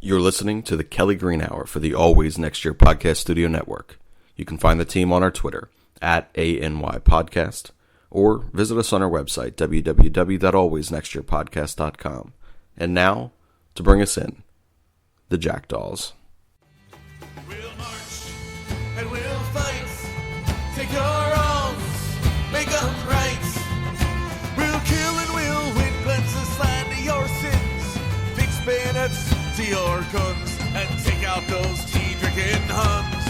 You're listening to the Kelly Green Hour for the Always Next Year Podcast Studio Network. You can find the team on our Twitter, @ANYPodcast, or visit us on our website, www.alwaysnextyearpodcast.com. And now, to bring us in, the Jackdaws. We'll march and we'll fight. Take your arms, make them right. We'll kill and we'll win. Cleanse the land of your sins. Fix bayonets to your guns and take out those tea-drinking Huns.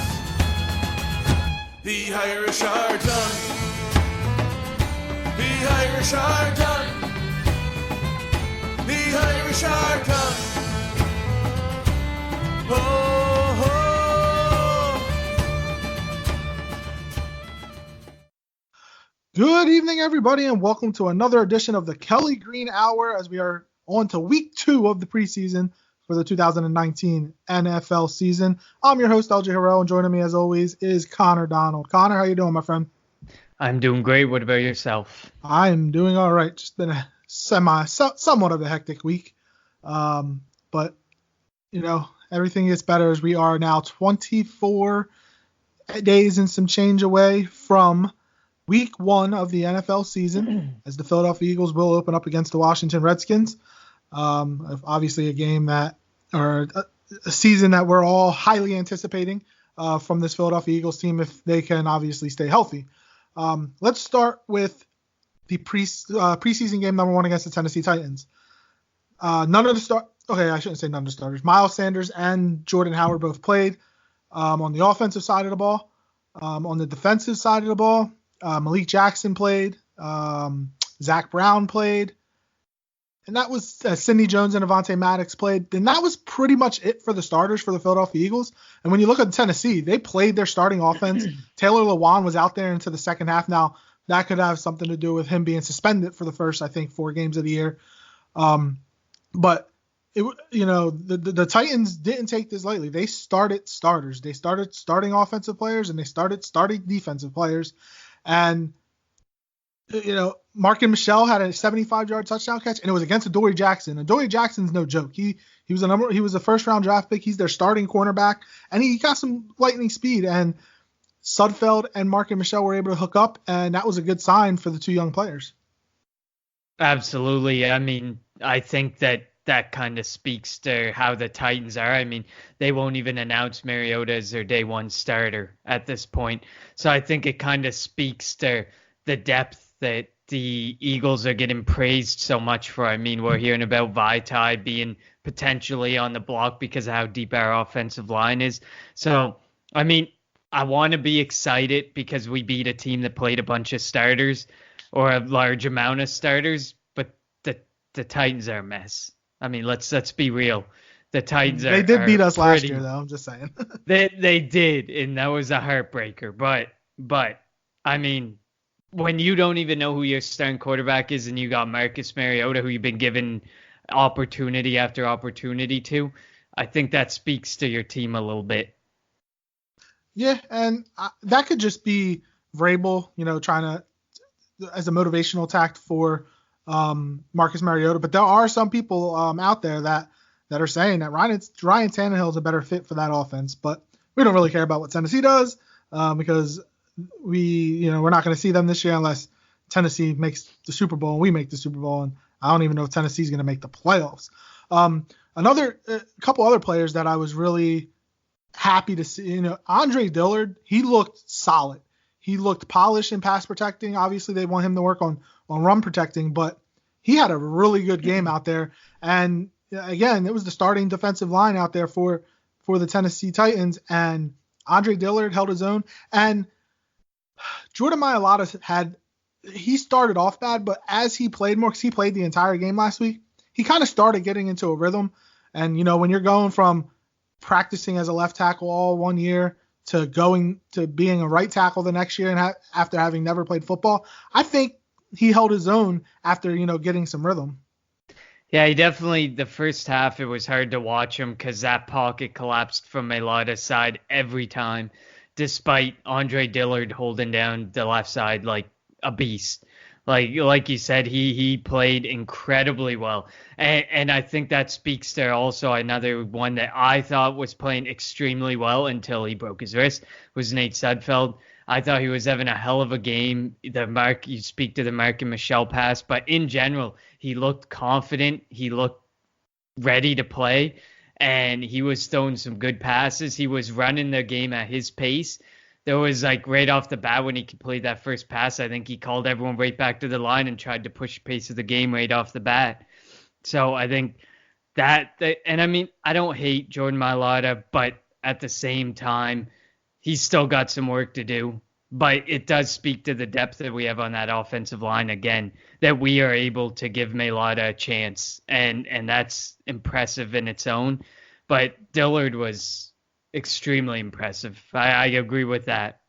The Irish are done. The Irish are done. The Irish are done. Oh, Good evening, everybody, and welcome to another edition of the Kelly Green Hour as we are on to week 2 of the preseason for the 2019 NFL season. I'm your host, LJ Harrell, and joining me as always is Connor Donald. Connor, how you doing, my friend? I'm doing great. What about yourself? I'm doing all right. Just been a somewhat of a hectic week. But, you know, everything gets better as we are now 24 days and some change away from week 1 of the NFL season, as the Philadelphia Eagles will open up against the Washington Redskins. Obviously a season that we're all highly anticipating from this Philadelphia Eagles team if they can obviously stay healthy. Let's start with the preseason game number 1 against the Tennessee Titans. I shouldn't say none of the starters. Miles Sanders and Jordan Howard both played on the offensive side of the ball. On the defensive side of the ball, Malik Jackson played. Zach Brown played. And that was Sidney Jones and Avonte Maddox played. And that was pretty much it for the starters for the Philadelphia Eagles. And when you look at Tennessee, they played their starting offense. Taylor Lewan was out there into the second half. Now, that could have something to do with him being suspended for the first, 4 games of the year. But, the Titans didn't take this lightly. They started starters. They started starting offensive players, and they started starting defensive players. And, Mark and Michelle had a 75-yard touchdown catch, and it was against Adoree Jackson. Adoree Jackson's no joke. He was a first-round draft pick. He's their starting cornerback, and he got some lightning speed. And Sudfeld and Mark and Michelle were able to hook up, and that was a good sign for the 2 young players. Absolutely. I mean, I think that kind of speaks to how the Titans are. I mean, they won't even announce Mariota as their day 1 starter at this point. So I think it kind of speaks to the depth that the Eagles are getting praised so much for. I mean, we're hearing about Vitae being potentially on the block because of how deep our offensive line is. So, I mean, I want to be excited because we beat a team that played a bunch of starters or a large amount of starters, but the Titans are a mess. I mean, let's be real. The Titans They did beat us last year, though. I'm just saying. They did, and that was a heartbreaker. But I mean, when you don't even know who your starting quarterback is, and you got Marcus Mariota, who you've been given opportunity after opportunity to, I think that speaks to your team a little bit. Yeah, and that could just be Vrabel, trying to as a motivational tact for Marcus Mariota. But there are some people out there that are saying that Ryan Tannehill is a better fit for that offense. But we don't really care about what Tennessee does because we're not going to see them this year unless Tennessee makes the Super Bowl and we make the Super Bowl. And I don't even know if Tennessee's going to make the playoffs. A couple other players that I was really happy to see, Andre Dillard, he looked solid. He looked polished in pass protecting. Obviously, they want him to work on run protecting, but he had a really good game out there. And again, it was the starting defensive line out there for the Tennessee Titans, and Andre Dillard held his own. And Jordan Mailata he started off bad, but as he played more, because he played the entire game last week, he kind of started getting into a rhythm. And, when you're going from practicing as a left tackle all 1 year to going to being a right tackle the next year and after having never played football, I think he held his own after, getting some rhythm. Yeah, he definitely, the first half, it was hard to watch him because that pocket collapsed from Mailata's side every time, despite Andre Dillard holding down the left side like a beast. Like you said, he played incredibly well, and I think that speaks to also another one that I thought was playing extremely well until he broke his wrist was Nate Sudfeld. I thought he was having a hell of a game. You speak to the Mark and Michelle pass, but in general, he looked confident. He looked ready to play, and he was throwing some good passes. He was running the game at his pace. There was like right off the bat when he completed that first pass, I think he called everyone right back to the line and tried to push the pace of the game right off the bat. So I think and I mean, I don't hate Jordan Mailata, but at the same time, he's still got some work to do. But it does speak to the depth that we have on that offensive line again, that we are able to give Mailata a chance, and that's impressive in its own. But Dillard was extremely impressive. I agree with that.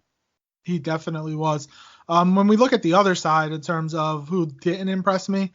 He definitely was. When we look at the other side in terms of who didn't impress me,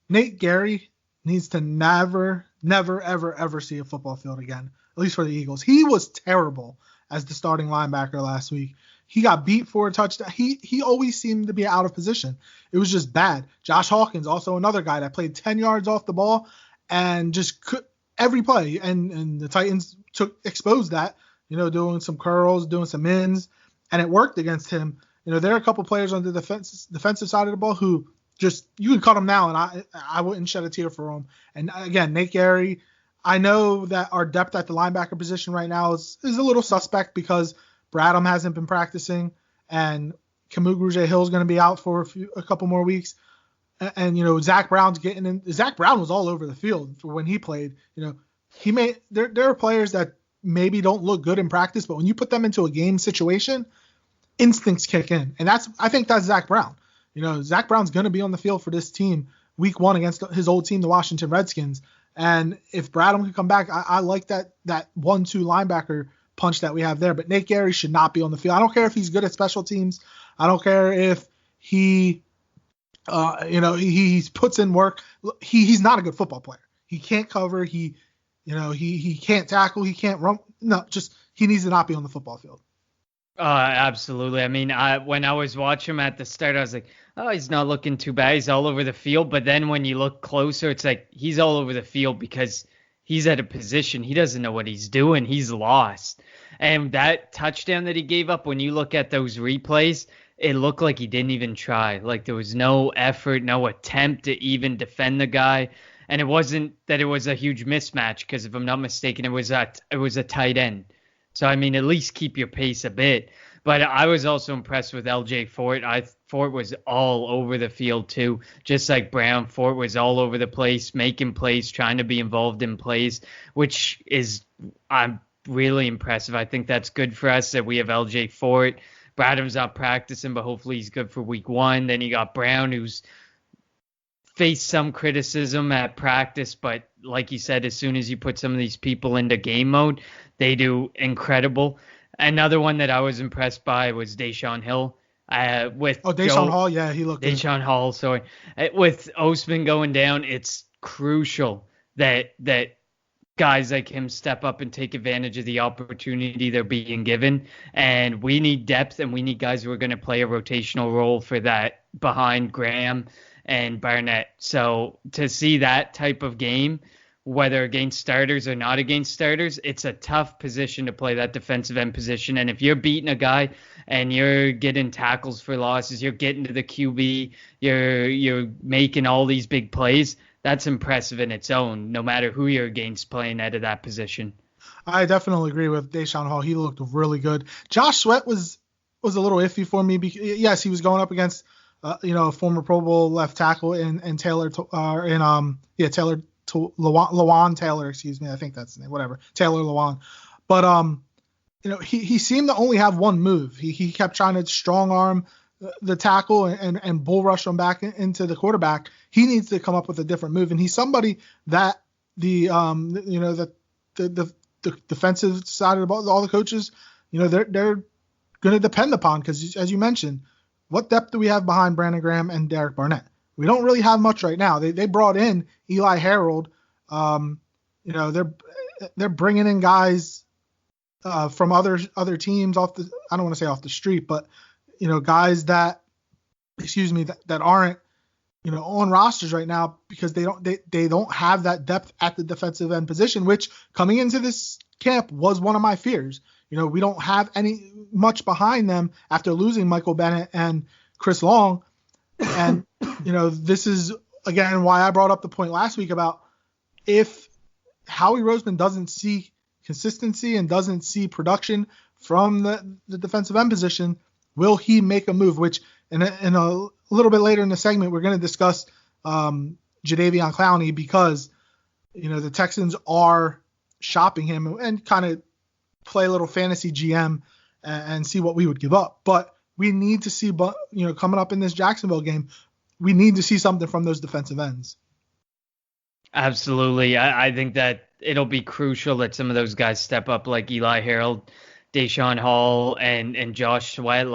Nate Gary needs to never, ever, ever see a football field again, at least for the Eagles. He was terrible as the starting linebacker last week. He got beat for a touchdown. He always seemed to be out of position. It was just bad. Josh Hawkins, also another guy that played 10 yards off the ball and just could every play. And the Titans exposed that, doing some curls, doing some ins, and it worked against him. There are a couple players on the defensive side of the ball who just, you can cut them now, and I wouldn't shed a tear for them. And again, Nate Gary, I know that our depth at the linebacker position right now is a little suspect because Bradham hasn't been practicing, and Kamu Hill is going to be out for a couple more weeks. And Zach Brown's getting in. Zach Brown was all over the field for when he played. There are players that maybe don't look good in practice, but when you put them into a game situation, instincts kick in, and I think that's Zach Brown. Zach Brown's going to be on the field for this team week 1 against his old team, the Washington Redskins. And if Bradham can come back, I like that 1-2 linebacker punch that we have there. But Nate Gary should not be on the field. I don't care if he's good at special teams. I don't care if he puts in work. He's not a good football player. He can't cover. He can't tackle. He can't run. No, just he needs to not be on the football field. Absolutely. I mean, when I was watching him at the start, I was like, oh, he's not looking too bad. He's all over the field. But then when you look closer, it's like he's all over the field because he's at a position. He doesn't know what he's doing. He's lost. And that touchdown that he gave up, when you look at those replays, it looked like he didn't even try. Like there was no effort, no attempt to even defend the guy. And it wasn't that it was a huge mismatch, because if I'm not mistaken, it was a tight end. So, I mean, at least keep your pace a bit. But I was also impressed with LJ Fort. Fort was all over the field, too. Just like Brown, Fort was all over the place, making plays, trying to be involved in plays, which is really impressive. I think that's good for us that we have LJ Fort. Bradham's not practicing, but hopefully he's good for week 1. Then you got Brown, who's faced some criticism at practice, but like you said, as soon as you put some of these people into game mode, they do incredible. Another one that I was impressed by was Deshaun Hill. Deshaun Hall, yeah, he looked good. Deshaun Hall, sorry. With Osman going down, it's crucial that guys like him step up and take advantage of the opportunity they're being given. And we need depth, and we need guys who are going to play a rotational role for that behind Graham and Barnett. So to see that type of game, whether against starters or not against starters, it's a tough position to play, that defensive end position. And if you're beating a guy and you're getting tackles for losses, you're getting to the QB, you're making all these big plays, that's impressive in its own, no matter who you're against playing out of that position. I definitely agree with Deshaun Hall. He looked really good. Josh Sweat was a little iffy for me. Yes, he was going up against a former Pro Bowl left tackle in Taylor Lewan Taylor, excuse me. I think that's the name, whatever. Taylor Lewan. But, he seemed to only have one move. He kept trying to strong arm the tackle and bull rush him back into the quarterback. He needs to come up with a different move. And he's somebody that the defensive side of the ball, all the coaches, they're going to depend upon, because as you mentioned, what depth do we have behind Brandon Graham and Derek Barnett? We don't really have much right now. They brought in Eli Harold. They're bringing in guys from other teams I don't want to say off the street, but guys that aren't on rosters right now because they don't have that depth at the defensive end position, which coming into this camp was one of my fears. We don't have any much behind them after losing Michael Bennett and Chris Long. And, this is, again, why I brought up the point last week about if Howie Roseman doesn't see consistency and doesn't see production from the defensive end position, will he make a move? Which in a little bit later in the segment, we're going to discuss Jadeveon Clowney because, the Texans are shopping him and kind of play a little fantasy GM and see what we would give up. But we need to see, coming up in this Jacksonville game, we need to see something from those defensive ends. Absolutely. I think that it'll be crucial that some of those guys step up, like Eli Harold, Deshaun Hall, and Josh Sweat.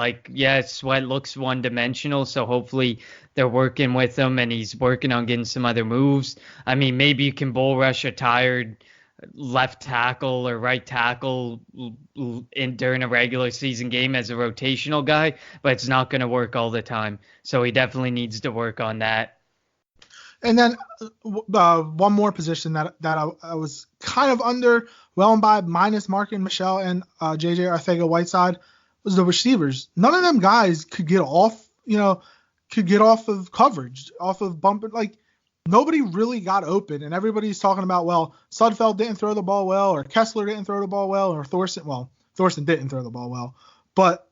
Sweat looks one-dimensional, so hopefully they're working with him and he's working on getting some other moves. I mean, maybe you can bull rush a tired left tackle or right tackle during a regular season game as a rotational guy, but it's not going to work all the time. So he definitely needs to work on that. And then one more position that I was kind of underwhelmed by, minus Marken Michelle and JJ Arcega-Whiteside, was the receivers. None of them guys could get off of coverage, off of bumping. Like, nobody really got open, and everybody's talking about, well, Sudfeld didn't throw the ball well, or Kessler didn't throw the ball well, or Thorson didn't throw the ball well. But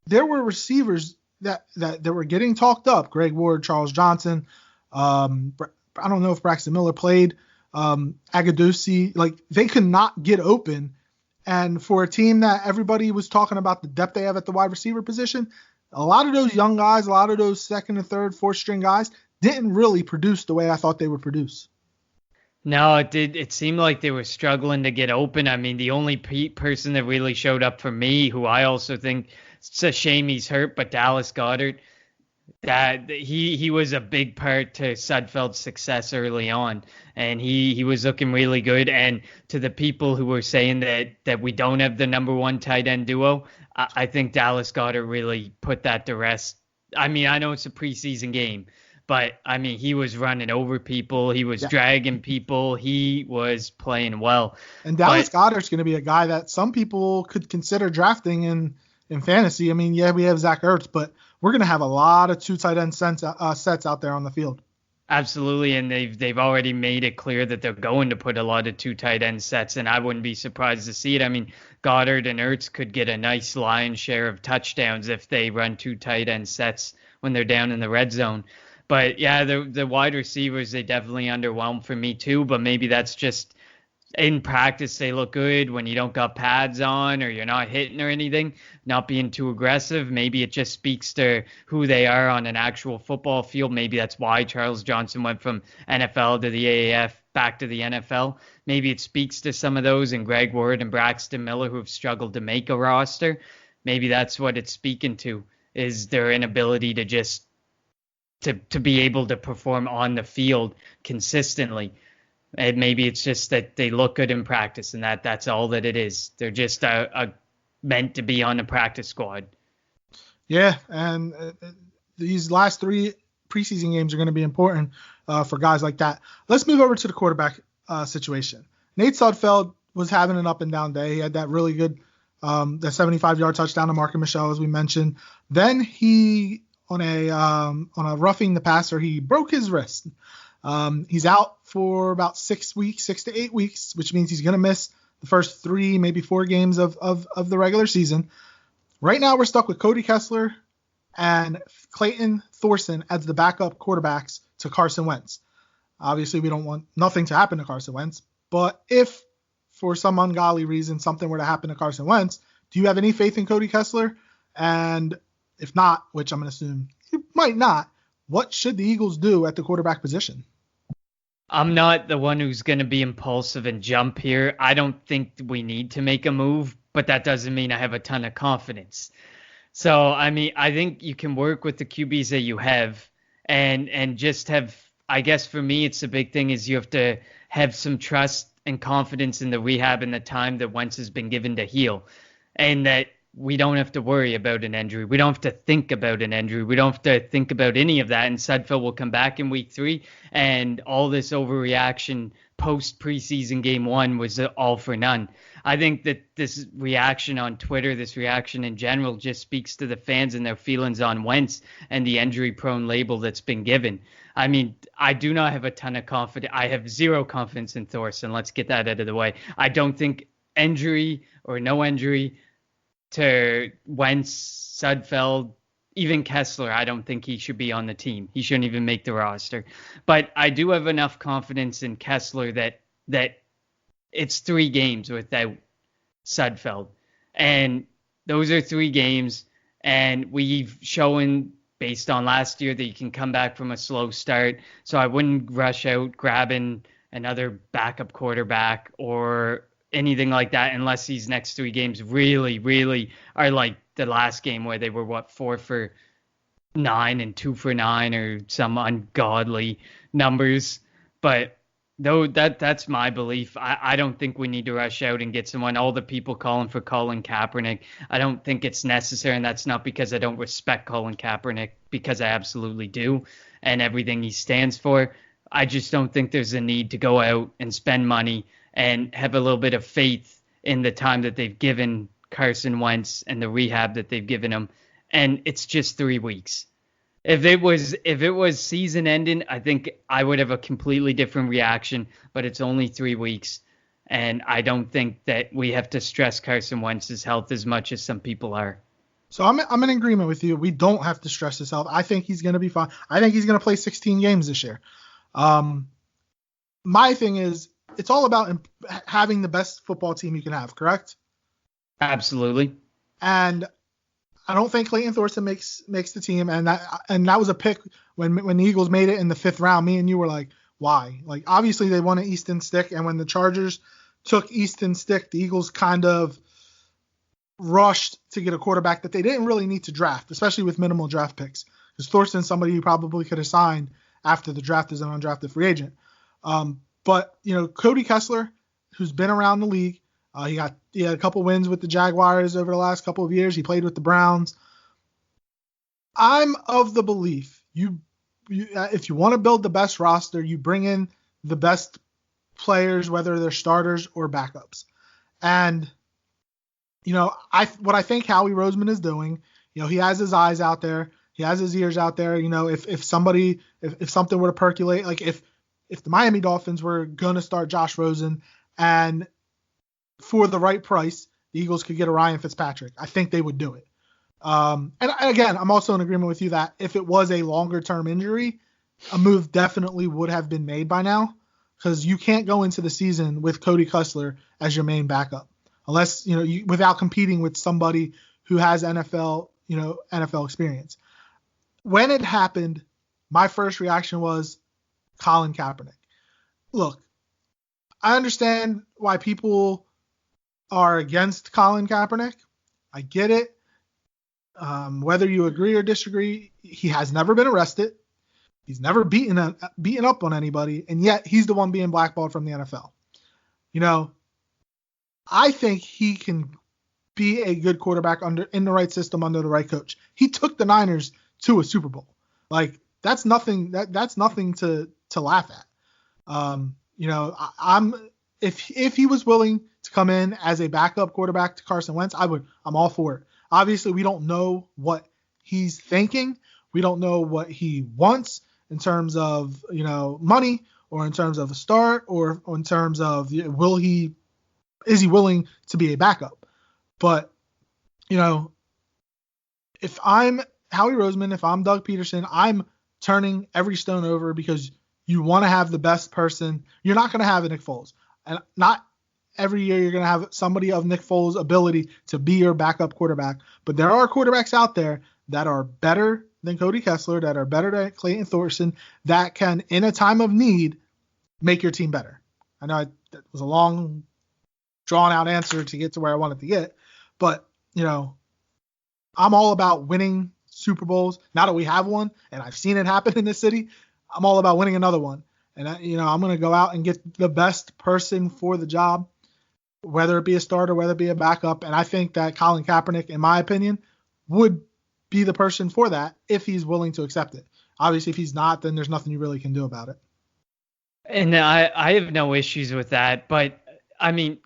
there were receivers that were getting talked up. Greg Ward, Charles Johnson, I don't know if Braxton Miller played, Agadusi, like they could not get open. And for a team that everybody was talking about the depth they have at the wide receiver position, a lot of those young guys, a lot of those second and third, fourth string guys didn't really produce the way I thought they would produce. No, it did. It seemed like they were struggling to get open. I mean, the only person that really showed up for me, who I also think it's a shame he's hurt, but Dallas Goedert, that he was a big part to Sudfeld's success early on, and he was looking really good. And to the people who were saying that we don't have the number one tight end duo, I think Dallas Goedert really put that to rest. I mean, I know it's a preseason game, but I mean, he was running over people, he was dragging people, he was playing well. And Dallas Goedert's going to be a guy that some people could consider drafting in fantasy. I mean, we have Zach Ertz, but we're going to have a lot of two tight end sets out there on the field. Absolutely, and they've already made it clear that they're going to put a lot of two tight end sets, and I wouldn't be surprised to see it. I mean, Goddard and Ertz could get a nice lion's share of touchdowns if they run two tight end sets when they're down in the red zone. But yeah, the wide receivers, they definitely underwhelmed for me too, but maybe that's just in practice they look good when you don't got pads on or you're not hitting or anything, not being too aggressive. Maybe it just speaks to who they are on an actual football field. Maybe that's why Charles Johnson went from NFL to the AAF back to the NFL. Maybe it speaks to some of those, and Greg Ward and Braxton Miller, who have struggled to make a roster. Maybe that's what it's speaking to, is their inability to just to be able to perform on the field consistently. And maybe it's just that they look good in practice, and that's all that it is. They're just meant to be on the practice squad. Yeah, and these last three preseason games are going to be important for guys like that. Let's move over to the quarterback situation. Nate Sudfeld was having an up and down day. He had that really good the 75-yard touchdown to Marken Michelle, as we mentioned. Then he on a roughing the passer, he broke his wrist. He's out for about 6 to 8 weeks, which means he's going to miss the first 3, maybe 4 games of the regular season. Right now, we're stuck with Cody Kessler and Clayton Thorson as the backup quarterbacks to Carson Wentz. Obviously, we don't want nothing to happen to Carson Wentz, but if for some ungodly reason something were to happen to Carson Wentz, do you have any faith in Cody Kessler? And if not, which I'm going to assume you might not, what should the Eagles do at the quarterback position? I'm not the one who's going to be impulsive and jump here. I don't think we need to make a move, but that doesn't mean I have a ton of confidence. So, I mean, I think you can work with the QBs that you have and just have, I guess for me, it's the big thing is you have to have some trust and confidence in the rehab and the time that Wentz has been given to heal. And that we don't have to worry about an injury. We don't have to think about an injury. We don't have to think about any of that. And Sudfeld will come back in week 3, and all this overreaction post preseason game 1 was all for none. I think that this reaction on Twitter, this reaction in general, just speaks to the fans and their feelings on Wentz and the injury-prone label that's been given. I mean, I do not have a ton of confidence. I have zero confidence in Thorson. Let's get that out of the way. I don't think injury or no injury to Wentz, Sudfeld, even Kessler, I don't think he should be on the team. He shouldn't even make the roster. But I do have enough confidence in Kessler that it's 3 games without Sudfeld. And those are 3 games. And we've shown based on last year that you can come back from a slow start. So I wouldn't rush out grabbing another backup quarterback or anything like that unless these next 3 games really, really are like the last game where they were 4 for 9 and 2 for 9 or some ungodly numbers. But though that's my belief. I don't think we need to rush out and get someone. All the people calling for Colin Kaepernick, I don't think it's necessary, and that's not because I don't respect Colin Kaepernick, because I absolutely do, and everything he stands for. I just don't think there's a need to go out and spend money and have a little bit of faith in the time that they've given Carson Wentz and the rehab that they've given him. And it's just 3 weeks. If it was season ending, I think I would have a completely different reaction, but it's only 3 weeks. And I don't think that we have to stress Carson Wentz's health as much as some people are. So I'm in agreement with you. We don't have to stress his health. I think he's going to be fine. I think he's going to play 16 games this year. My thing is, it's all about having the best football team you can have, correct? Absolutely. And I don't think Clayton Thorson makes the team, and that was a pick when the Eagles made it in the 5th round. Me and you were like, why? Like, obviously they wanted Easton Stick, and when the Chargers took Easton Stick, the Eagles kind of rushed to get a quarterback that they didn't really need to draft, especially with minimal draft picks, because Thorson's somebody you probably could have signed after the draft as an undrafted free agent. But Cody Kessler, who's been around the league, he had a couple wins with the Jaguars over the last couple of years. He played with the Browns. I'm of the belief if you want to build the best roster, you bring in the best players, whether they're starters or backups. And what I think Howie Roseman is doing, he has his eyes out there, he has his ears out there. If something were to percolate, like if the Miami Dolphins were going to start Josh Rosen and for the right price, the Eagles could get a Ryan Fitzpatrick, I think they would do it. And again, I'm also in agreement with you that if it was a longer-term injury, a move definitely would have been made by now, because you can't go into the season with Cody Kessler as your main backup unless, without competing with somebody who has NFL experience. When it happened, my first reaction was Colin Kaepernick. Look, I understand why people are against Colin Kaepernick. I get it. Whether you agree or disagree, he has never been arrested. He's never beaten up on anybody, and yet he's the one being blackballed from the NFL. I think he can be a good quarterback in the right system under the right coach. He took the Niners to a Super Bowl. Like, that's nothing. That's nothing to laugh at. If he was willing to come in as a backup quarterback to Carson Wentz, I'm all for it. Obviously, we don't know what he's thinking. We don't know what he wants in terms of, money, or in terms of a start, or in terms of is he willing to be a backup? But, if I'm Howie Roseman, if I'm Doug Peterson, I'm turning every stone over, because you want to have the best person. You're not going to have a Nick Foles. And not every year you're going to have somebody of Nick Foles' ability to be your backup quarterback. But there are quarterbacks out there that are better than Cody Kessler, that are better than Clayton Thorson, that can, in a time of need, make your team better. I know that was a long, drawn-out answer to get to where I wanted to get. But, I'm all about winning Super Bowls. Now that we have one, and I've seen it happen in this city, I'm all about winning another one. And, I'm going to go out and get the best person for the job. whether it be a starter, whether it be a backup. And I think that Colin Kaepernick, in my opinion, would be the person for that if he's willing to accept it. Obviously, if he's not, then there's nothing you really can do about it. And I have no issues with that. But, I mean,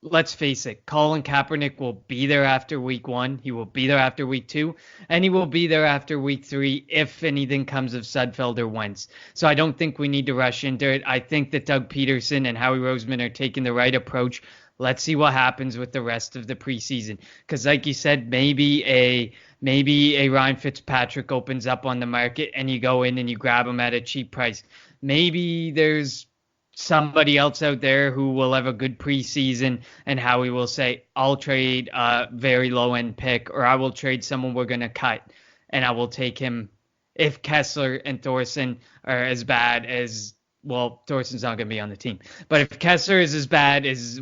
let's face it, Colin Kaepernick will be there after week 1. He will be there after week 2. And he will be there after week 3 if anything comes of Sudfeld or Wentz. So I don't think we need to rush into it. I think that Doug Peterson and Howie Roseman are taking the right approach. Let's see what happens with the rest of the preseason. Because like you said, maybe a Ryan Fitzpatrick opens up on the market and you go in and you grab him at a cheap price. Maybe there's somebody else out there who will have a good preseason and Howie will say, I'll trade a very low end pick, or I will trade someone we're going to cut and I will take him if Kessler and Thorson are as bad as, well, Thorson's not going to be on the team, but if Kessler is as bad as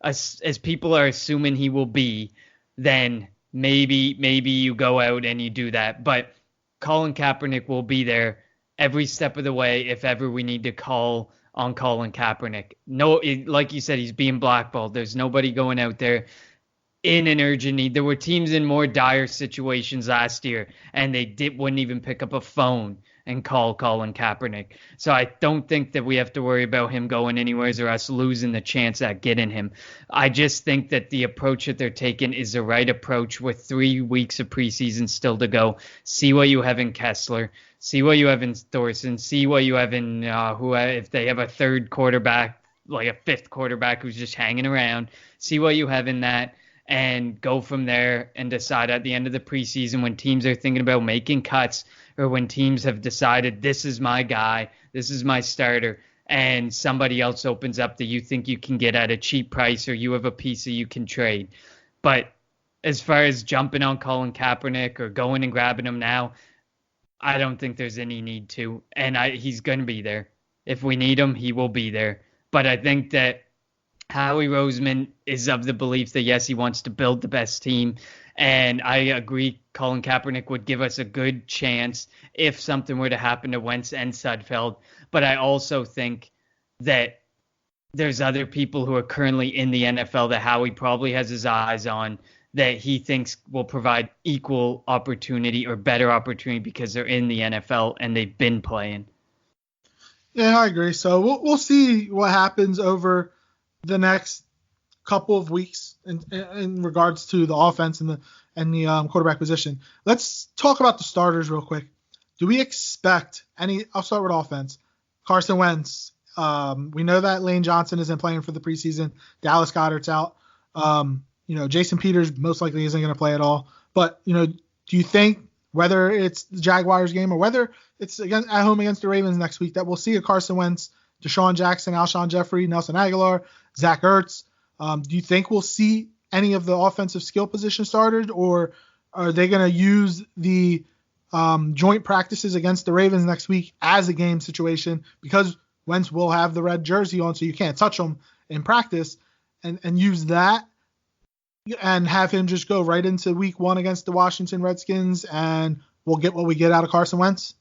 as people are assuming he will be, then maybe you go out and you do that. But Colin Kaepernick will be there every step of the way if ever we need to call on Colin Kaepernick. No, like you said, he's being blackballed. There's nobody going out there in an urgent need. There were teams in more dire situations last year, and they wouldn't even pick up a phone and call Colin Kaepernick. So I don't think that we have to worry about him going anywhere or us losing the chance at getting him. I just think that the approach that they're taking is the right approach with 3 weeks of preseason still to go. See what you have in Kessler. See what you have in Thorson. See what you have in if they have a third quarterback, like a fifth quarterback who's just hanging around. See what you have in that and go from there and decide at the end of the preseason when teams are thinking about making cuts or when teams have decided this is my guy, this is my starter, and somebody else opens up that you think you can get at a cheap price or you have a piece that you can trade. But as far as jumping on Colin Kaepernick or going and grabbing him now, I don't think there's any need to. And he's going to be there. If we need him, he will be there. But I think that Howie Roseman is of the belief that, yes, he wants to build the best team. And I agree Colin Kaepernick would give us a good chance if something were to happen to Wentz and Sudfeld. But I also think that there's other people who are currently in the NFL that Howie probably has his eyes on that he thinks will provide equal opportunity or better opportunity because they're in the NFL and they've been playing. Yeah, I agree. So we'll see what happens over the next couple of weeks in regards to the offense and the quarterback position. Let's talk about the starters real quick. Do we expect I'll start with offense. Carson Wentz. We know that Lane Johnson isn't playing for the preseason. Dallas Goedert's out. Jason Peters most likely isn't going to play at all. But, do you think whether it's the Jaguars game or whether it's at home against the Ravens next week that we'll see a Carson Wentz, Deshaun Jackson, Alshon Jeffrey, Nelson Aguilar, Zach Ertz? Do you think we'll see any of the offensive skill position starters, or are they going to use the joint practices against the Ravens next week as a game situation because Wentz will have the red jersey on, so you can't touch him in practice, and use that and have him just go right into week 1 against the Washington Redskins and we'll get what we get out of Carson Wentz?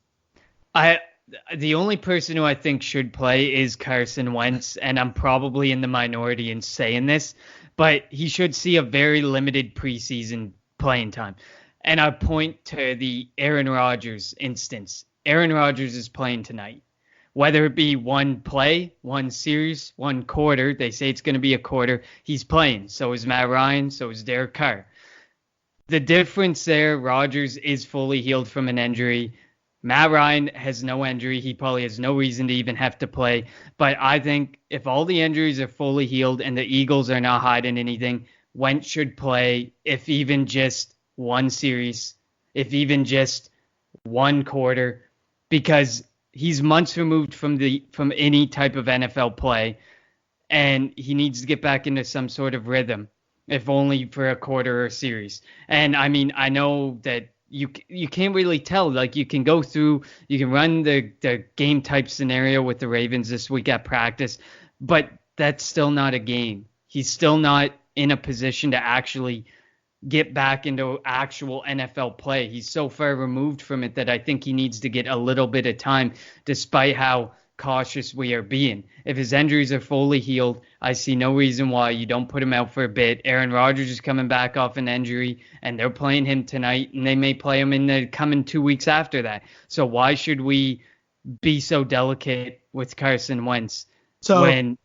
The only person who I think should play is Carson Wentz, and I'm probably in the minority in saying this, but he should see a very limited preseason playing time. And I point to the Aaron Rodgers instance. Aaron Rodgers is playing tonight. Whether it be one play, one series, one quarter, they say it's going to be a quarter, he's playing. So is Matt Ryan, so is Derek Carr. The difference there, Rodgers is fully healed from an injury. Matt Ryan has no injury. He probably has no reason to even have to play. But I think if all the injuries are fully healed and the Eagles are not hiding anything, Wentz should play if even just one series, if even just one quarter, because he's months removed from any type of NFL play, and he needs to get back into some sort of rhythm, if only for a quarter or a series. And I mean, I know that you can't really tell. Like, you can go through, you can run the game type scenario with the Ravens this week at practice, but that's still not a game. He's still not in a position to actually get back into actual NFL play. He's so far removed from it that I think he needs to get a little bit of time, despite how cautious we are being. If his injuries are fully healed, I see no reason why you don't put him out for a bit. Aaron Rodgers is coming back off an injury, and they're playing him tonight, and they may play him in the coming 2 weeks after that. So why should we be so delicate with Carson Wentz? Sorry,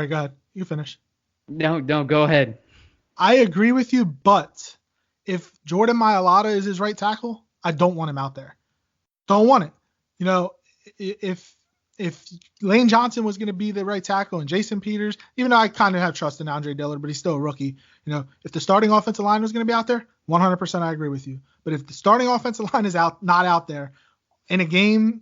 go ahead. You finish. No, go ahead. I agree with you, but if Jordan Mailata is his right tackle, I don't want him out there. Don't want it. You know, if Lane Johnson was going to be the right tackle and Jason Peters, even though I kind of have trust in Andre Dillard, but he's still a rookie. You know, if the starting offensive line was going to be out there, 100% I agree with you. But if the starting offensive line is not out there in a game,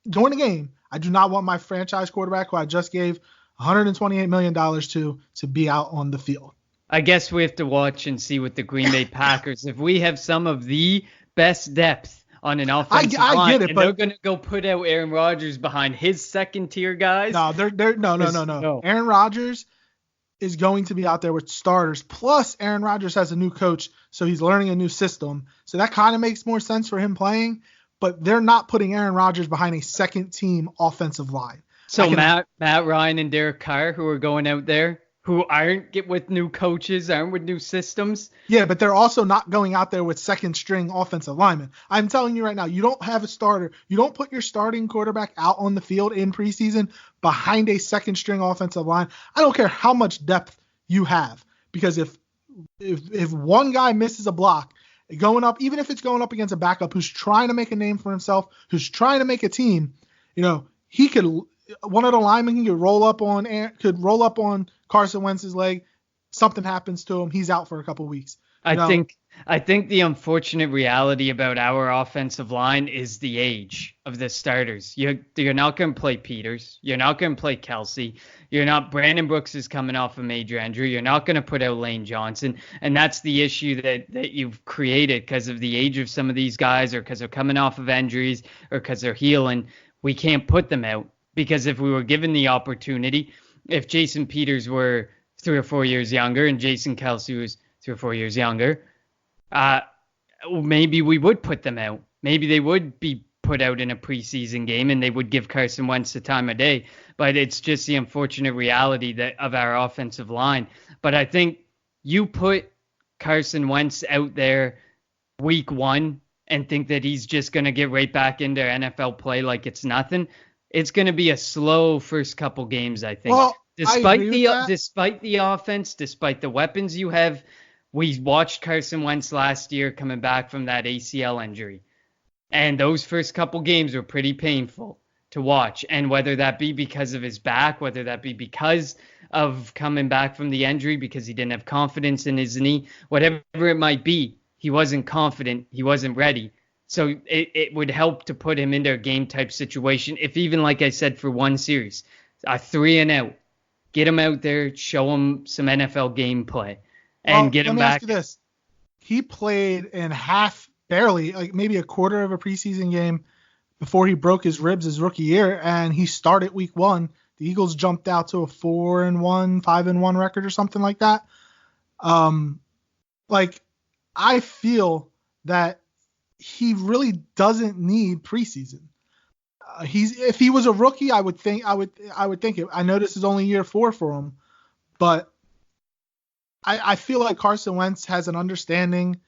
during the game, I do not want my franchise quarterback, who I just gave $128 million to be out on the field. I guess we have to watch and see with the Green Bay Packers. If we have some of the best depth on an offensive line, I get it, and but they're going to go put out Aaron Rodgers behind his second-tier guys. No. Aaron Rodgers is going to be out there with starters. Plus, Aaron Rodgers has a new coach, so he's learning a new system. So that kind of makes more sense for him playing. But they're not putting Aaron Rodgers behind a second-team offensive line. So Matt Ryan and Derek Carr, who are going out there, who aren't with new coaches, aren't with new systems. Yeah, but they're also not going out there with second-string offensive linemen. I'm telling you right now, you don't have a starter. You don't put your starting quarterback out on the field in preseason behind a second-string offensive line. I don't care how much depth you have, because if one guy misses a block, going up, even if it's going up against a backup who's trying to make a name for himself, who's trying to make a team, you know, one of the linemen could roll up on Carson Wentz's leg. Something happens to him, he's out for a couple weeks. I think the unfortunate reality about our offensive line is the age of the starters. You're not going to play Peters. You're not going to play Kelsey. Brandon Brooks is coming off a major injury. You're not going to put out Lane Johnson. And that's the issue that you've created because of the age of some of these guys, or because they're coming off of injuries, or because they're healing. We can't put them out, because if we were given the opportunity, if Jason Peters were 3 or 4 years younger and Jason Kelsey was 3 or 4 years younger, maybe we would put them out. Maybe they would be put out in a preseason game and they would give Carson Wentz the time of day. But it's just the unfortunate reality of our offensive line. But I think you put Carson Wentz out there week 1 and think that he's just going to get right back into NFL play like it's nothing. It's going to be a slow first couple games, I think. Well, despite the offense, despite the weapons you have, we watched Carson Wentz last year coming back from that ACL injury. And those first couple games were pretty painful to watch. And whether that be because of his back, whether that be because of coming back from the injury, because he didn't have confidence in his knee, whatever it might be, he wasn't confident, he wasn't ready. So it would help to put him into a game type situation. If even, like I said, for one series, a 3 and out, get him out there, show him some NFL gameplay, and get him back. Let me ask you this. He played in barely, like maybe a quarter of a preseason game before he broke his ribs his rookie year, and he started week 1. The Eagles jumped out to a 4-1, 5-1 record or something like that. I feel that he really doesn't need preseason. If he was a rookie, I would think it. I know this is only year 4 for him, but I feel like Carson Wentz has an understanding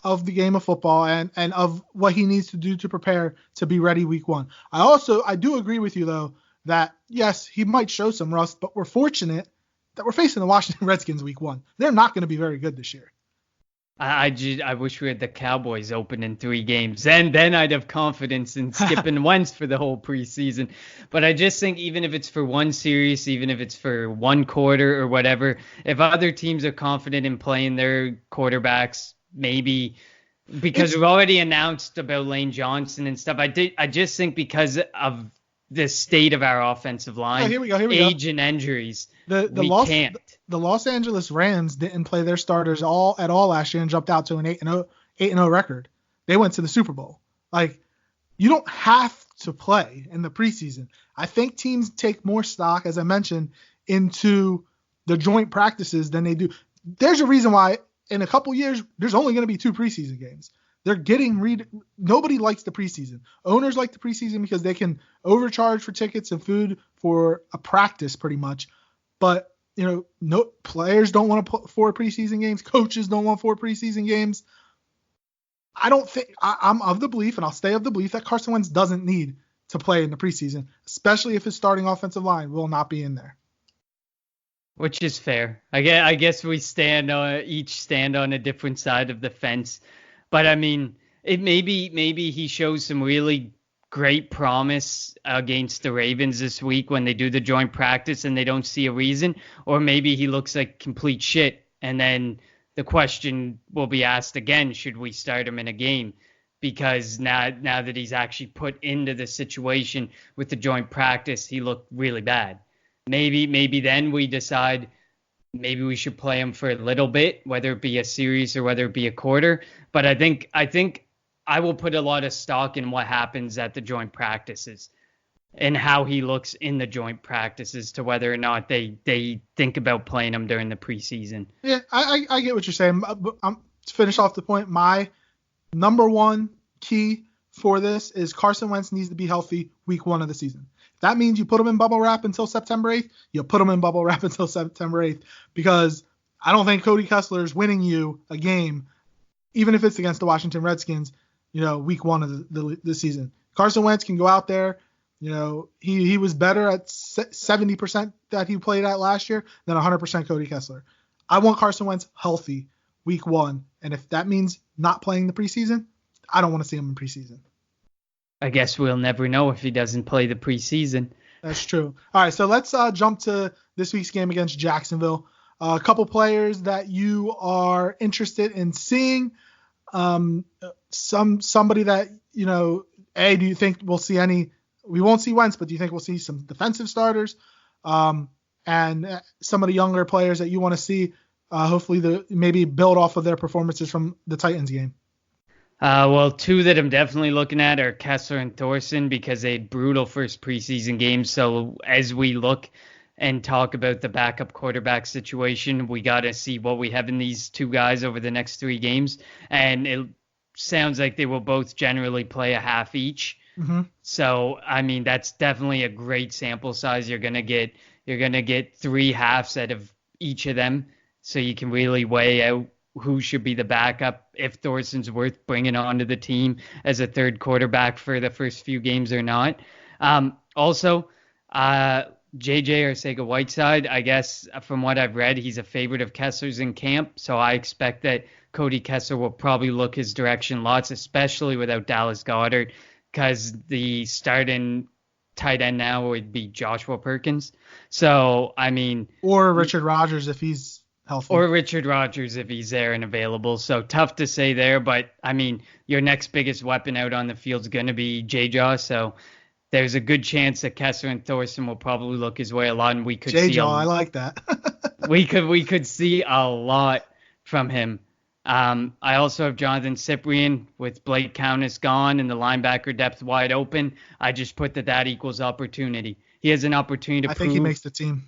of the game of football and of what he needs to do to prepare to be ready week 1. I do agree with you though that yes, he might show some rust, but we're fortunate that we're facing the Washington Redskins week 1. They're not going to be very good this year. I wish we had the Cowboys open in 3 games, and then I'd have confidence in skipping Wentz for the whole preseason. But I just think even if it's for one series, even if it's for one quarter or whatever, if other teams are confident in playing their quarterbacks, maybe because we've already announced about Lane Johnson and stuff. I just think because of the state of our offensive line, here we go. Age and injuries, can't. The Los Angeles Rams didn't play their starters at all last year and jumped out to an 8-0 record. They went to the Super Bowl. Like, you don't have to play in the preseason. I think teams take more stock, as I mentioned, into the joint practices than they do. There's a reason why in a couple years there's only going to be 2 preseason games. They're getting nobody likes the preseason. Owners like the preseason because they can overcharge for tickets and food for a practice pretty much. But, no players don't want 4 preseason games. Coaches don't want 4 preseason games. I don't think I'm of the belief, and I'll stay of the belief, that Carson Wentz doesn't need to play in the preseason, especially if his starting offensive line will not be in there. Which is fair. I guess we each stand on a different side of the fence. But I mean, maybe he shows some really great promise against the Ravens this week when they do the joint practice and they don't see a reason, or maybe he looks like complete shit, and then the question will be asked again: should we start him in a game? Because now that he's actually put into the situation with the joint practice, he looked really bad. Maybe then we decide maybe we should play him for a little bit, whether it be a series or whether it be a quarter. But I think I will put a lot of stock in what happens at the joint practices and how he looks in the joint practices to whether or not they think about playing him during the preseason. Yeah, I get what you're saying. To finish off the point, my number one key for this is Carson Wentz needs to be healthy week 1 of the season. That means you put him in bubble wrap until September 8th. You put him in bubble wrap until September 8th, because I don't think Cody Kessler is winning you a game, even if it's against the Washington Redskins, week 1 of the season. Carson Wentz can go out there. He was better at 70% that he played at last year than 100% Cody Kessler. I want Carson Wentz healthy week 1. And if that means not playing the preseason, I don't want to see him in preseason. I guess we'll never know if he doesn't play the preseason. That's true. All right, so let's jump to this week's game against Jacksonville. A couple players that you are interested in seeing. Somebody that, do you think we'll see any? We won't see Wentz, but do you think we'll see some defensive starters? And some of the younger players that you want to see, hopefully maybe build off of their performances from the Titans game. Well, 2 that I'm definitely looking at are Kessler and Thorson, because they had brutal first preseason games. So as we look and talk about the backup quarterback situation, we got to see what we have in these 2 guys over the next 3 games. And it sounds like they will both generally play a half each. Mm-hmm. So, I mean, that's definitely a great sample size. You're going to get 3 halves out of each of them. So you can really weigh out who should be the backup, if Thorson's worth bringing onto the team as a third quarterback for the first few games or not. Also, JJ Arcega-Whiteside, I guess from what I've read, he's a favorite of Kessler's in camp. So I expect that Cody Kessler will probably look his direction lots, especially without Dallas Goedert, because the starting tight end now would be Joshua Perkins. So, I mean... Or Richard Rodgers if he's healthy. Or Richard Rodgers if he's there and available. So tough to say there, but I mean, your next biggest weapon out on the field is going to be J-Jaw. So there's a good chance that Kessler and Thorson will probably look his way a lot, and we could see J-Jaw, I like that. we could see a lot from him. I also have Jonathan Cyprien with Blake Countess gone and the linebacker depth wide open. I just put that equals opportunity. He has an opportunity to prove. I think he makes the team.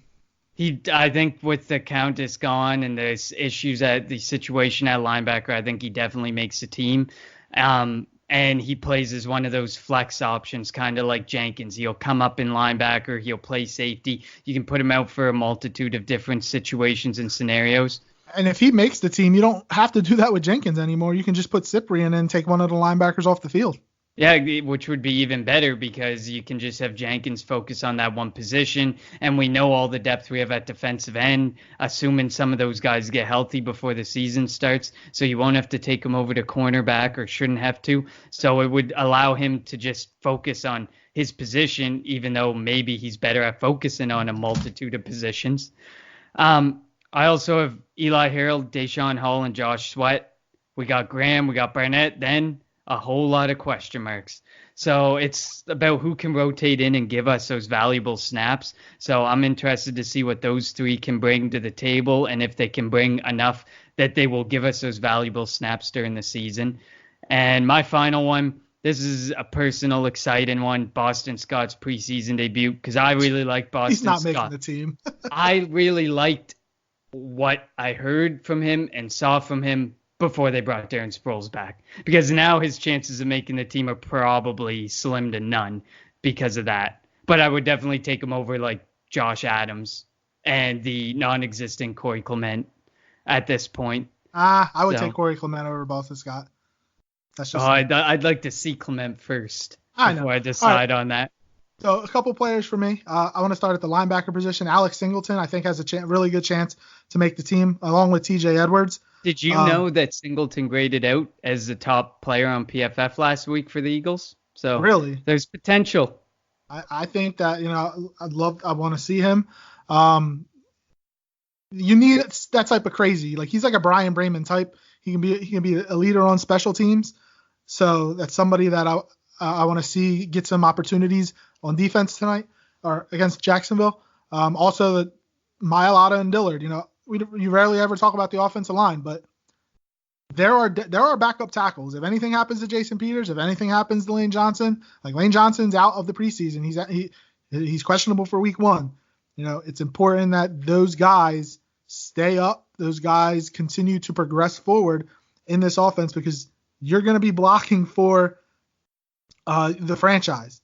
I think with the Countess gone and there's issues at the situation at linebacker, I think he definitely makes the team. And he plays as one of those flex options, kind of like Jenkins. He'll come up in linebacker. He'll play safety. You can put him out for a multitude of different situations and scenarios. And if he makes the team, you don't have to do that with Jenkins anymore. You can just put Cyprien and take one of the linebackers off the field. Yeah, which would be even better because you can just have Jenkins focus on that one position. And we know all the depth we have at defensive end, assuming some of those guys get healthy before the season starts. So you won't have to take him over to cornerback, or shouldn't have to. So it would allow him to just focus on his position, even though maybe he's better at focusing on a multitude of positions. I also have Eli Harold, Deshaun Hall, and Josh Sweat. We got Graham, we got Barnett, then a whole lot of question marks. So it's about who can rotate in and give us those valuable snaps. So I'm interested to see what those 3 can bring to the table, and if they can bring enough that they will give us those valuable snaps during the season. And my final one, this is a personal, exciting one, Boston Scott's preseason debut, because I really like Boston Scott. He's not making the team. I really liked what I heard from him and saw from him before they brought Darren Sproles back, because now his chances of making the team are probably slim to none because of that. But I would definitely take him over like Josh Adams and the non-existent Corey Clement at this point. I would take Corey Clement over Boston Scott. That's just. I'd like to see Clement first before I decide on that. So a couple players for me. I want to start at the linebacker position. Alex Singleton, I think, has a really good chance to make the team, along with T.J. Edwards. Did you know that Singleton graded out as the top player on PFF last week for the Eagles? So really, there's potential. I think that, I want to see him. You need that type of crazy. Like, he's like a Brian Bremen type. He can be a leader on special teams. So that's somebody that I want to see get some opportunities on defense tonight or against Jacksonville. Also, Mailata and Dillard. You rarely ever talk about the offensive line, but there are backup tackles. If anything happens to Jason Peters, if anything happens to Lane Johnson, like Lane Johnson's out of the preseason, he's questionable for week 1. It's important that those guys stay up. Those guys continue to progress forward in this offense, because you're going to be blocking for the franchise.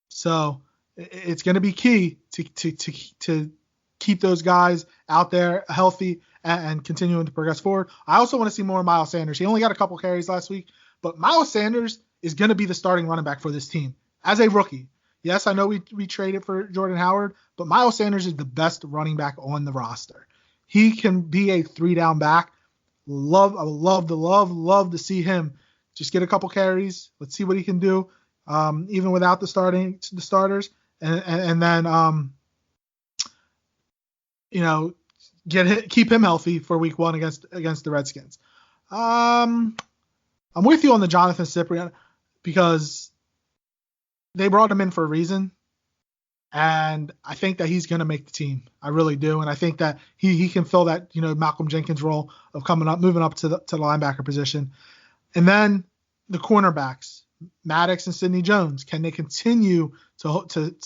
So it's going to be key to keep those guys out there healthy and continuing to progress forward. I also want to see more of Miles Sanders. He only got a couple carries last week, but Miles Sanders is going to be the starting running back for this team as a rookie. Yes, I know we traded for Jordan Howard, but Miles Sanders is the best running back on the roster. He can be a 3-down back. I would love to see him just get a couple carries. Let's see what he can do, even without the starters, and then keep him healthy for week 1 against the Redskins. I'm with you on the Jonathan Cyprien, because they brought him in for a reason, and I think that he's going to make the team. I really do, and I think that he can fill that Malcolm Jenkins role of moving up to the linebacker position. And then the cornerbacks, Maddox and Sidney Jones, can they continue to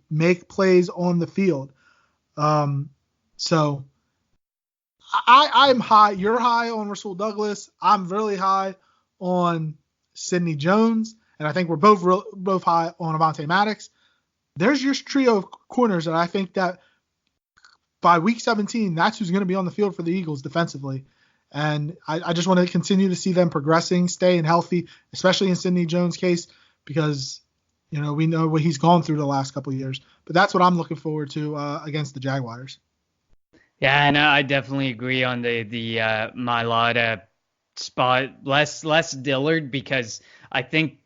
make plays on the field? So I'm high. You're high on Rasul Douglas. I'm really high on Sidney Jones, and I think we're both high on Avonte Maddox. There's your trio of corners that I think that by week 17, that's who's going to be on the field for the Eagles defensively. And I just want to continue to see them progressing, staying healthy, especially in Sidney Jones' case, because we know what he's gone through the last couple of years. But that's what I'm looking forward to against the Jaguars. Yeah, and I definitely agree on the Mailata spot. Less Dillard, because I think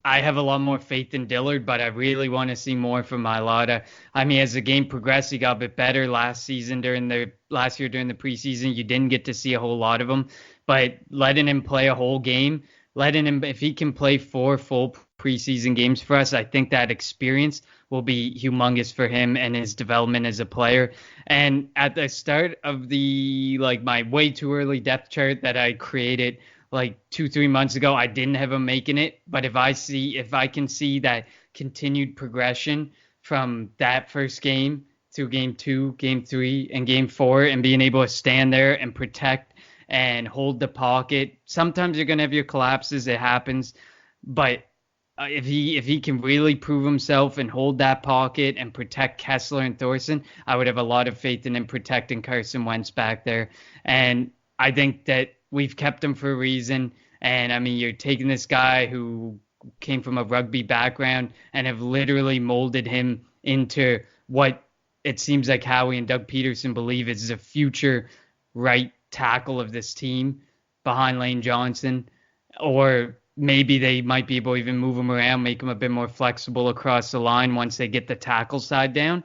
I have a lot more faith in Dillard, but I really want to see more from Mailata. I mean, as the game progressed, he got a bit better last year during the preseason. You didn't get to see a whole lot of him, but letting him play a whole game, if he can play 4 full preseason games for us, I think that experience will be humongous for him and his development as a player. And at the start of my way too early depth chart that I created 2-3 months ago, I didn't have him making it. But if I can see that continued progression from that first game through game 2, game 3, and game 4, and being able to stand there and protect and hold the pocket, sometimes you're going to have your collapses. It happens. But if he can really prove himself and hold that pocket and protect Kessler and Thorson, I would have a lot of faith in him protecting Carson Wentz back there. And I think that we've kept him for a reason. And I mean, you're taking this guy who came from a rugby background and have literally molded him into what it seems like Howie and Doug Peterson believe is the future right tackle of this team behind Lane Johnson. Or maybe they might be able to even move him around, make him a bit more flexible across the line once they get the tackle side down.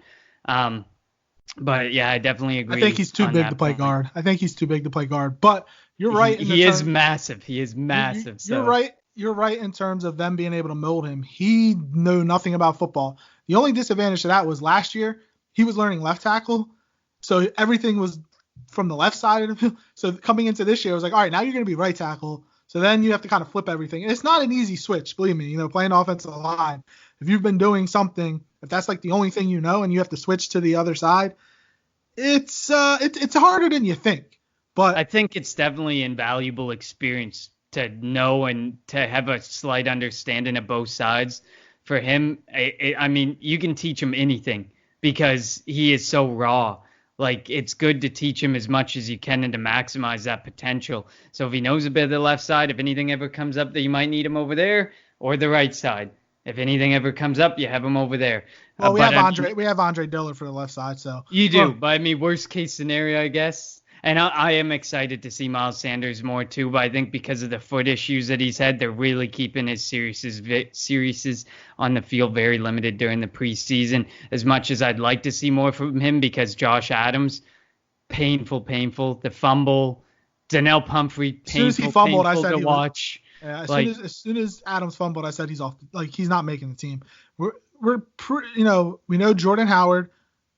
But yeah, I definitely agree. I think he's too big to play guard. But you're right. He is massive. He is massive. You're right. You're right in terms of them being able to mold him. He knew nothing about football. The only disadvantage to that was last year he was learning left tackle, so everything was from the left side of the field. So coming into this year, I was like, all right, now you're going to be right tackle. So then you have to kind of flip everything. And it's not an easy switch, believe me. Playing offensive line, if you've been doing something, if that's the only thing and you have to switch to the other side, it's harder than you think. But I think it's definitely invaluable experience to know and to have a slight understanding of both sides. For him, I mean, you can teach him anything because he is so raw. Like, it's good to teach him as much as you can and to maximize that potential. So if he knows a bit of the left side, if anything ever comes up that you might need him over there, or the right side, if anything ever comes up, you have him over there. well, we But have I Andre. mean, We have Andre Dillard for the left side. So you do, well, but I mean, worst case scenario, I guess. And I am excited to see Miles Sanders more too, but I think because of the foot issues that he's had, they're really keeping his series on the field very limited during the preseason. As much as I'd like to see more from him, because Josh Adams, painful. The fumble, Donnell Pumphrey, as soon as he painful fumbled, I said to he was. watch. Yeah, Like, as soon as Adams fumbled, I said he's off. Like, he's not making the team. We know Jordan Howard,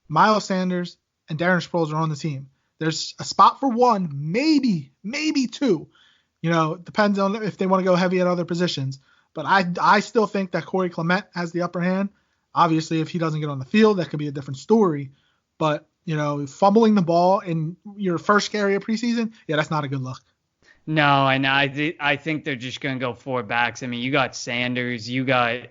Miles Sanders, and Darren Sproles are on the team. There's a spot for one, maybe two. Depends on if they want to go heavy at other positions. But I still think that Corey Clement has the upper hand. Obviously, if he doesn't get on the field, that could be a different story. But, fumbling the ball in your first carry of preseason, yeah, that's not a good look. no, and I think they're just going to go 4 backs. I mean, you got Sanders, you got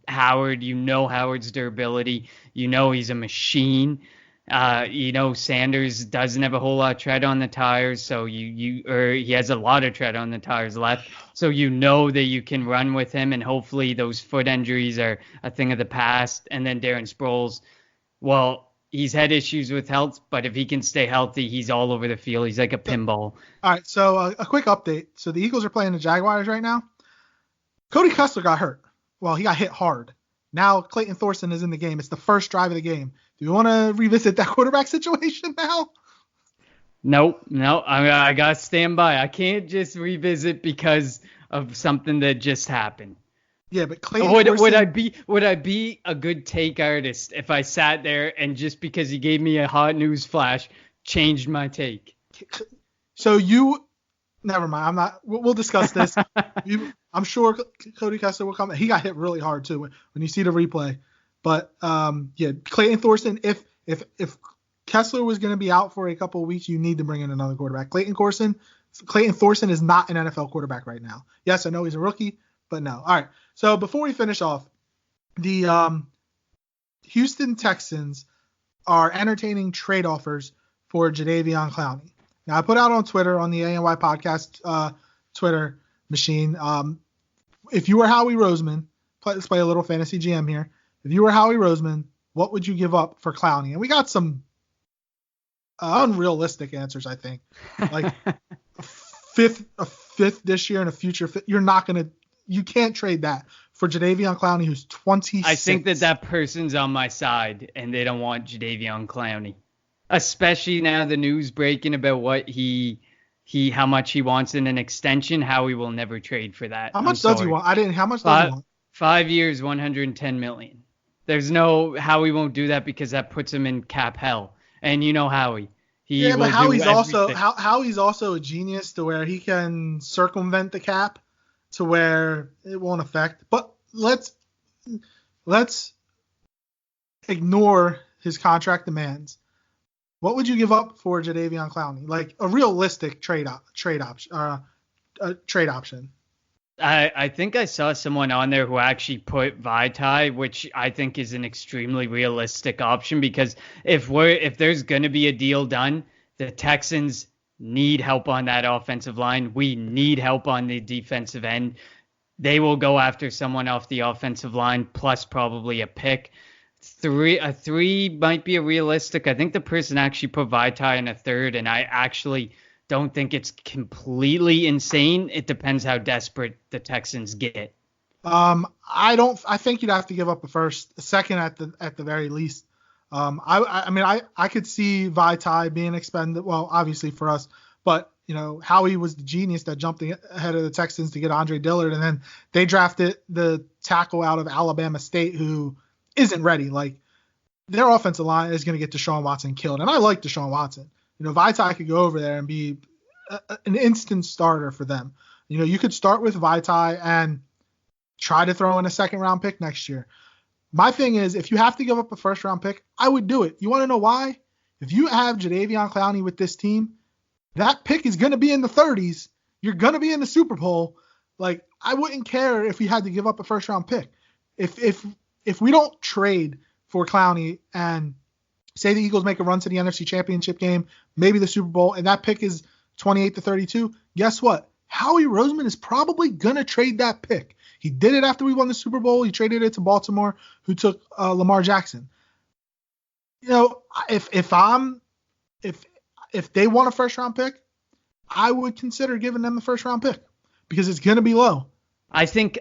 Howard, Howard's durability, he's a machine. Sanders doesn't have a whole lot of tread on the tires, so he has a lot of tread on the tires left. So that you can run with him, and hopefully those foot injuries are a thing of the past. And then Darren Sproles, well, he's had issues with health, but if he can stay healthy, he's all over the field. He's like a pinball. All right, so a quick update. So the Eagles are playing the Jaguars right now. Cody Kessler got hurt. Well, he got hit hard. Now Clayton Thorson is in the game. It's the first drive of the game. Do you want to revisit that quarterback situation now? No, I got to stand by. I can't just revisit because of something that just happened. Yeah, but Clayton Would Thorson, would I be a good take artist if I sat there and just because he gave me a hot news flash changed my take? So never mind. I'm not. We'll discuss this. I'm sure Cody Kessler will come. He got hit really hard too when you see the replay. But Clayton Thorson. If Kessler was going to be out for a couple of weeks, you need to bring in another quarterback. Clayton Thorson is not an NFL quarterback right now. Yes, I know he's a rookie, but no. All right. So before we finish off, the Houston Texans are entertaining trade offers for Jadeveon Clowney. Now, I put out on Twitter, on the ANY podcast Twitter machine, if you were Howie Roseman, let's play a little fantasy GM here. If you were Howie Roseman, what would you give up for Clowney? And we got some unrealistic answers, I think. Like a fifth this year and a future fifth. You can't trade that for Jadeveon Clowney, who's 26. I think that person's on my side, and they don't want Jadeveon Clowney. Especially now the news breaking about what how much he wants in an extension. Howie will never trade for that. How much does he want? How much does he want? 5 years, $110 million. There's no Howie won't do that because that puts him in cap hell. And Howie. But Howie's also a genius to where he can circumvent the cap to where it won't affect. But let's ignore his contract demands. What would you give up for Jadeveon Clowney? Like a realistic trade option. I think I saw someone on there who actually put Vitae, which I think is an extremely realistic option because if there's going to be a deal done, the Texans need help on that offensive line. We need help on the defensive end. They will go after someone off the offensive line plus probably a pick. A 3 might be a realistic. I think the person actually put Vitae in a 3rd, and I actually don't think it's completely insane. It depends how desperate the Texans get. I think you'd have to give up a 2nd at the very least. I could see Vitae being expended. Well, obviously for us, but Howie was the genius that jumped ahead of the Texans to get Andre Dillard, and then they drafted the tackle out of Alabama State who isn't ready. Like their offensive line is going to get Deshaun Watson killed, and I like Deshaun Watson. Vitae could go over there and be an instant starter for them. You could start with Vitae and try to throw in a 2nd round pick next year. My thing is, if you have to give up a 1st round pick, I would do it. You want to know why? If you have Jadeveon Clowney with this team, that pick is going to be in the 30s. You're going to be in the Super Bowl. Like, I wouldn't care if we had to give up a first round pick. If we don't trade for Clowney and say the Eagles make a run to the NFC Championship game, maybe the Super Bowl, and that pick is 28-32, guess what? Howie Roseman is probably going to trade that pick. He did it after we won the Super Bowl. He traded it to Baltimore, who took Lamar Jackson. You know, if they want a first round pick, I would consider giving them the first round pick because it's going to be low. I think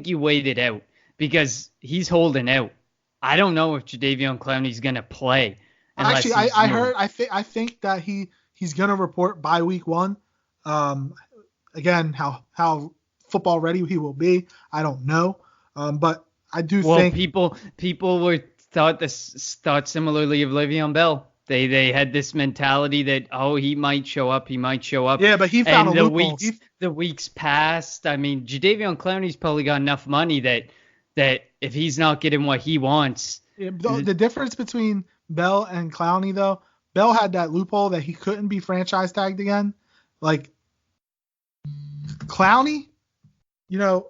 you wait it out because he's holding out. I don't know if Jadeveon Clowney's going to play. Actually, I think that he's going to report by week 1. Again, how football ready he will be, I don't know. But I do think people thought similarly of Le'Veon Bell. They had this mentality that, he might show up. Yeah, but he found a loophole. The weeks passed. I mean, Jadeveon Clowney's probably got enough money that if he's not getting what he wants. Yeah, the difference between Bell and Clowney, though, Bell had that loophole that he couldn't be franchise tagged again. Like, Clowney, you know,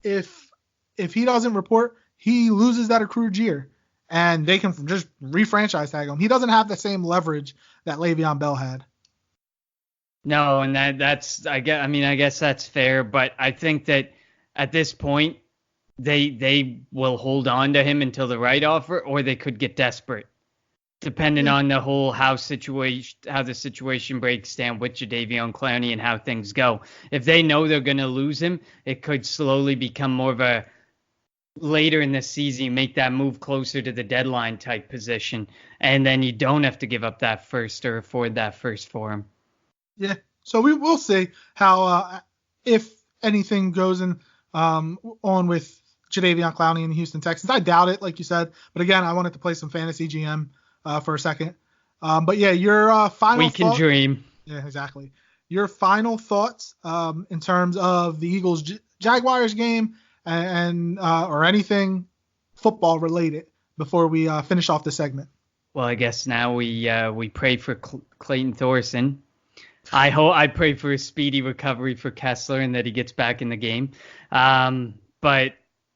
if he doesn't report, he loses that accrued year. And they can just re-franchise tag him. He doesn't have the same leverage that Le'Veon Bell had. No, and I guess that's fair. But I think that at this point, they will hold on to him until the right offer, or they could get desperate, depending on the whole how the situation breaks down with Jadeveon Clowney and how things go. If they know they're going to lose him, it could slowly become more of a later in the season, you make that move closer to the deadline type position, and then you don't have to give up that first or afford that first for him. Yeah, so we will see how if anything goes on with Jadeveon Clowney and the Houston Texans. I doubt it, like you said, but again, I wanted to play some fantasy GM for a second. But yeah, your final. We can dream. Yeah, exactly. Your final thoughts in terms of the Eagles Jaguars game. And or anything football related before we finish off the segment. Well, I guess now we pray for Clayton Thorson. I pray for a speedy recovery for Kessler and that he gets back in the game. But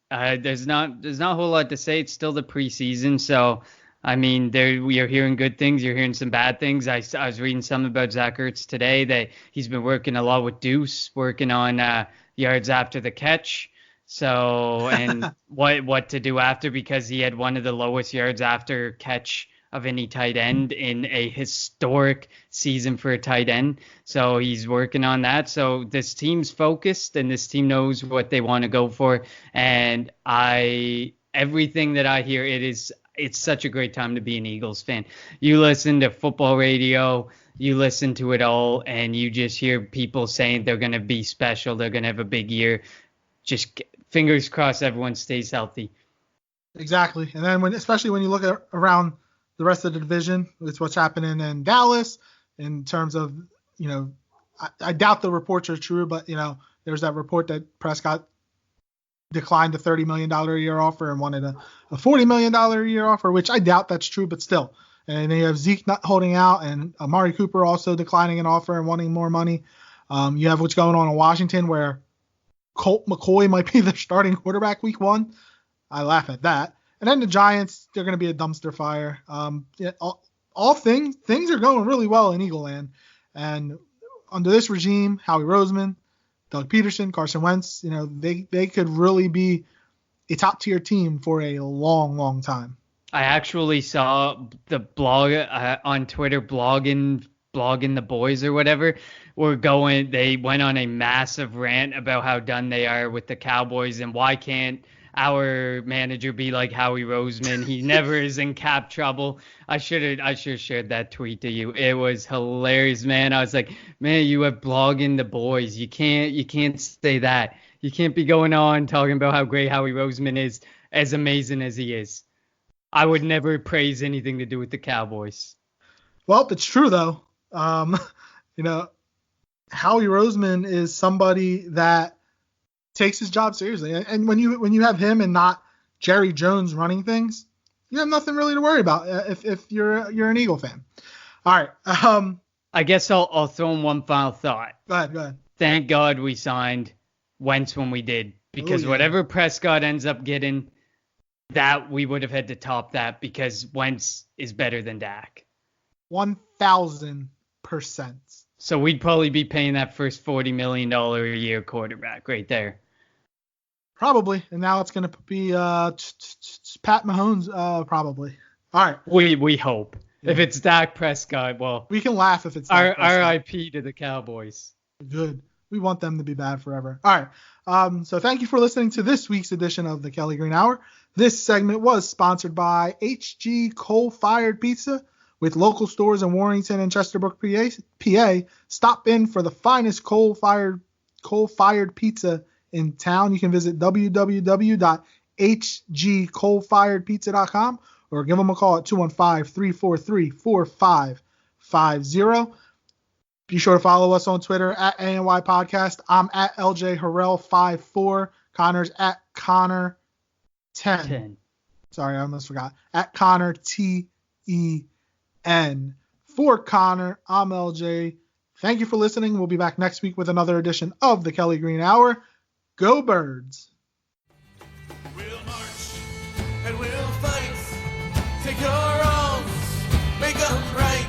there's not a whole lot to say. It's still the preseason, so I mean, we are hearing good things. You're hearing some bad things. I was reading some about Zach Ertz today that he's been working a lot with Deuce, working on yards after the catch. So, and what to do after, because he had one of the lowest yards after catch of any tight end in a historic season for a tight end. So he's working on that. So this team's focused and this team knows what they want to go for. And everything that I hear, it's such a great time to be an Eagles fan. You listen to football radio, you listen to it all, and you just hear people saying they're going to be special. They're going to have a big year. Just fingers crossed everyone stays healthy. Exactly. And then especially when you look around the rest of the division, with what's happening in Dallas in terms of, you know, I doubt the reports are true, but, you know, there's that report that Prescott declined a $30 million a year offer and wanted a $40 million a year offer, which I doubt that's true, but still. And then you have Zeke not holding out and Amari Cooper also declining an offer and wanting more money. You have what's going on in Washington where Colt McCoy might be the starting quarterback week 1. I laugh at that. And then the Giants, they're going to be a dumpster fire. All things are going really well in Eagle Land. And under this regime, Howie Roseman, Doug Peterson, Carson Wentz, you know, they could really be a top tier team for a long, long time. I actually saw the blog on Twitter blogging the boys or whatever they went on a massive rant about how done they are with the Cowboys and why can't our manager be like Howie Roseman. He never is in cap trouble. I should have shared that tweet to you. It was hilarious, man. I was like, man, you have blogging the boys. You can't say that. You can't be going on talking about how great Howie Roseman is, as amazing as he is. I would never praise anything to do with the Cowboys. Well, it's true though. You know, Howie Roseman is somebody that takes his job seriously, and when you have him and not Jerry Jones running things, you have nothing really to worry about if you're an Eagle fan. All right, I guess I'll throw in one final thought. Go ahead. Thank God we signed Wentz when we did, because whatever Prescott ends up getting, that we would have had to top that, because Wentz is better than Dak. 1,000%. So we'd probably be paying that first $40 million a year quarterback right there. Probably. And now it's going to be Pat Mahomes, probably. All right. We hope. Yeah. If it's Dak Prescott, well, we can laugh if it's Dak Prescott. RIP to the Cowboys. Good. We want them to be bad forever. All right. So thank you for listening to this week's edition of the Kelly Green Hour. This segment was sponsored by HG Coal-Fired Pizza. With local stores in Warrington and Chesterbrook, PA, stop in for the finest coal-fired pizza in town. You can visit www.hgcoalfiredpizza.com or give them a call at 215-343-4550. Be sure to follow us on Twitter at ANY Podcast. I'm at LJ Harrell54. Connor's at Connor 10. Sorry, I almost forgot. At Connor TEN. For Connor, I'm LJ. Thank you for listening. We'll be back next week with another edition of the Kelly Green Hour. Go Birds! We'll march and we'll fight. Take your wrongs, make them right.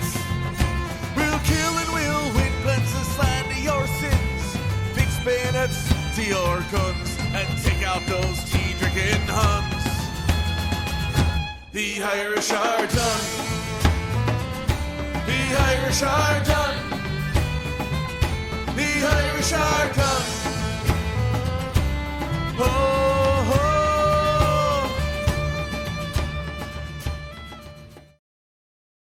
We'll kill and we'll win. Cleanse the slime to your sins. Fix bayonets to your guns and take out those tea-drinking Huns. The Irish are done. The Irish are done. The Irish are done.